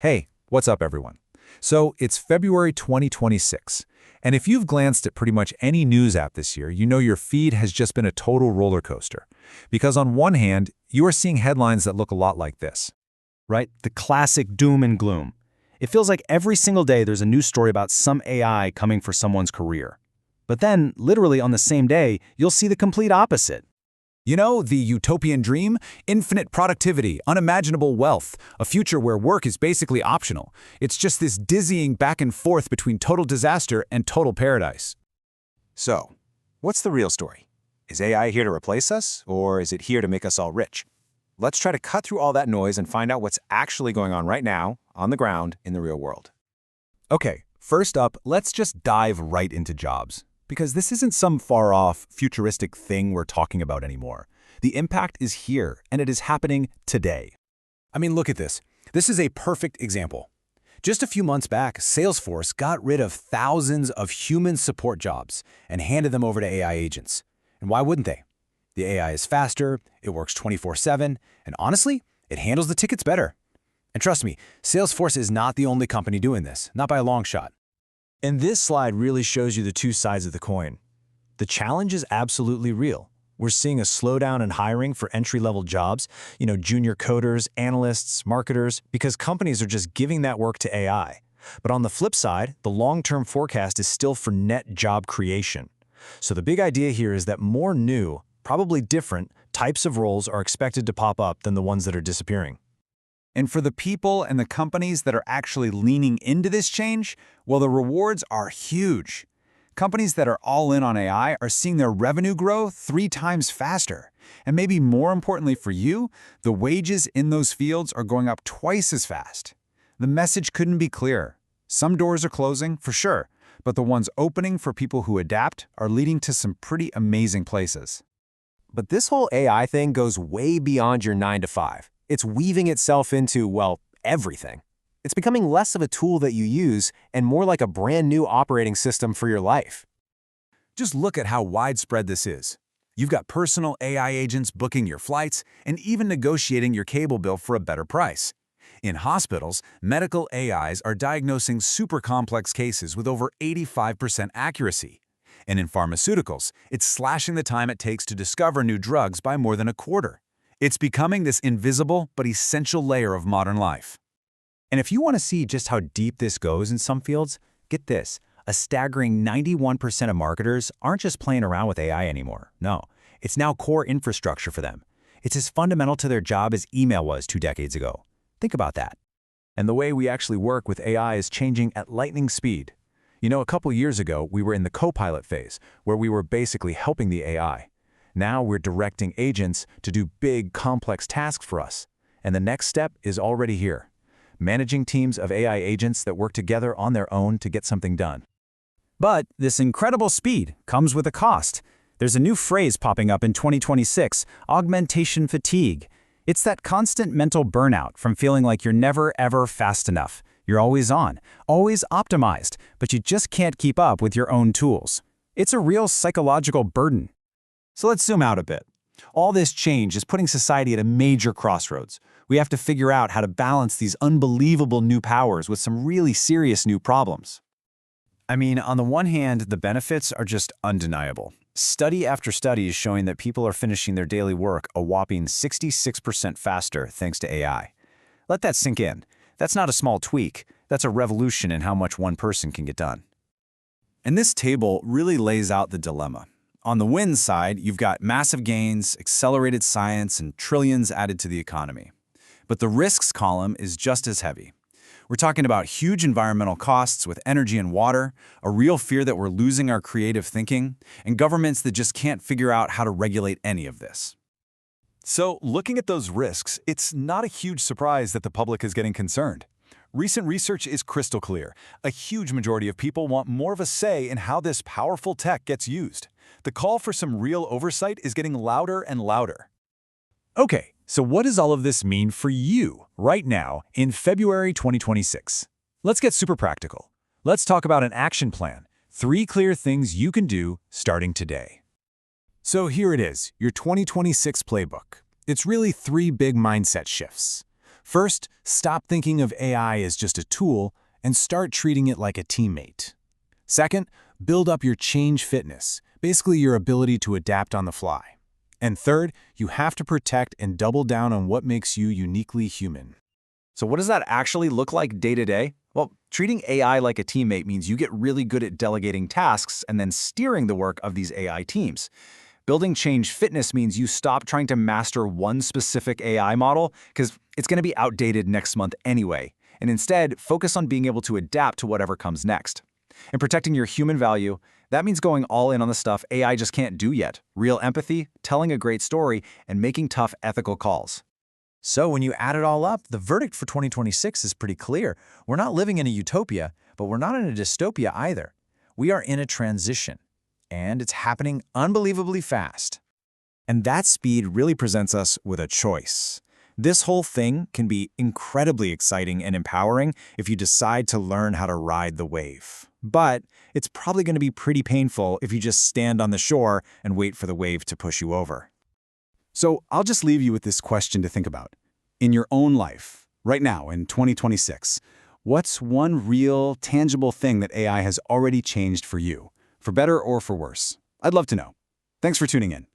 Hey, what's up, everyone? So it's February 2026, and if you've glanced at pretty much any news app this year, you know your feed has just been a total roller coaster. Because on one hand, you are seeing headlines that look a lot like this. Right? The classic doom and gloom. It feels like every single day there's a new story about some AI coming for someone's career. But then, literally on the same day, you'll see the complete opposite. You know, the utopian dream? Infinite productivity, unimaginable wealth, a future where work is basically optional. It's just this dizzying back and forth between total disaster and total paradise. So, what's the real story? Is AI here to replace us, or is it here to make us all rich? Let's try to cut through all that noise and find out what's actually going on right now, on the ground, in the real world. Okay, first up, let's just dive right into jobs. Because this isn't some far-off, futuristic thing we're talking about anymore. The impact is here, and it is happening today. I mean, look at this. This is a perfect example. Just a few months back, Salesforce got rid of thousands of human support jobs and handed them over to AI agents. And why wouldn't they? The AI is faster, it works 24/7, and honestly, it handles the tickets better. And trust me, Salesforce is not the only company doing this, not by a long shot. And this slide really shows you the two sides of the coin. The challenge is absolutely real. We're seeing a slowdown in hiring for entry-level jobs, junior coders, analysts, marketers, because companies are just giving that work to AI. But on the flip side, the long-term forecast is still for net job creation. So the big idea here is that more new, probably different, types of roles are expected to pop up than the ones that are disappearing. And for the people and the companies that are actually leaning into this change, well, the rewards are huge. Companies that are all in on AI are seeing their revenue grow 3 times faster. And maybe more importantly for you, the wages in those fields are going up twice as fast. The message couldn't be clearer. Some doors are closing, for sure, but the ones opening for people who adapt are leading to some pretty amazing places. But this whole AI thing goes way beyond your 9 to 5. It's weaving itself into, well, everything. It's becoming less of a tool that you use and more like a brand new operating system for your life. Just look at how widespread this is. You've got personal AI agents booking your flights and even negotiating your cable bill for a better price. In hospitals, medical AIs are diagnosing super complex cases with over 85% accuracy. And in pharmaceuticals, it's slashing the time it takes to discover new drugs by more than a quarter. It's becoming this invisible but essential layer of modern life. And if you want to see just how deep this goes in some fields, get this. A staggering 91% of marketers aren't just playing around with AI anymore. No, it's now core infrastructure for them. It's as fundamental to their job as email was 2 decades ago. Think about that. And the way we actually work with AI is changing at lightning speed. A couple years ago, we were in the co-pilot phase, where we were basically helping the AI. Now we're directing agents to do big, complex tasks for us. And the next step is already here. Managing teams of AI agents that work together on their own to get something done. But this incredible speed comes with a cost. There's a new phrase popping up in 2026, augmentation fatigue. It's that constant mental burnout from feeling like you're never, ever fast enough. You're always on, always optimized, but you just can't keep up with your own tools. It's a real psychological burden. So let's zoom out a bit. All this change is putting society at a major crossroads. We have to figure out how to balance these unbelievable new powers with some really serious new problems. I mean, on the one hand, the benefits are just undeniable. Study after study is showing that people are finishing their daily work a whopping 66% faster thanks to AI. Let that sink in. That's not a small tweak. That's a revolution in how much one person can get done. And this table really lays out the dilemma. On the win side, you've got massive gains, accelerated science, and trillions added to the economy. But the risks column is just as heavy. We're talking about huge environmental costs with energy and water, a real fear that we're losing our creative thinking, and governments that just can't figure out how to regulate any of this. So, looking at those risks, it's not a huge surprise that the public is getting concerned. Recent research is crystal clear. A huge majority of people want more of a say in how this powerful tech gets used. The call for some real oversight is getting louder and louder. Okay, so what does all of this mean for you right now in February 2026? Let's get super practical. Let's talk about an action plan. 3 clear things you can do starting today. So here it is, your 2026 playbook. It's really 3 big mindset shifts. First, stop thinking of AI as just a tool and start treating it like a teammate. Second, build up your change fitness, basically your ability to adapt on the fly. And third, you have to protect and double down on what makes you uniquely human. So what does that actually look like day to day? Well, treating AI like a teammate means you get really good at delegating tasks and then steering the work of these AI teams. Building change fitness means you stop trying to master one specific AI model because it's going to be outdated next month anyway, and instead focus on being able to adapt to whatever comes next. And protecting your human value, that means going all in on the stuff AI just can't do yet. Real empathy, telling a great story, and making tough ethical calls. So when you add it all up, the verdict for 2026 is pretty clear. We're not living in a utopia, but we're not in a dystopia either. We are in a transition, and it's happening unbelievably fast. And that speed really presents us with a choice. This whole thing can be incredibly exciting and empowering if you decide to learn how to ride the wave. But it's probably going to be pretty painful if you just stand on the shore and wait for the wave to push you over. So I'll just leave you with this question to think about. In your own life, right now in 2026, what's one real, tangible thing that AI has already changed for you, for better or for worse? I'd love to know. Thanks for tuning in.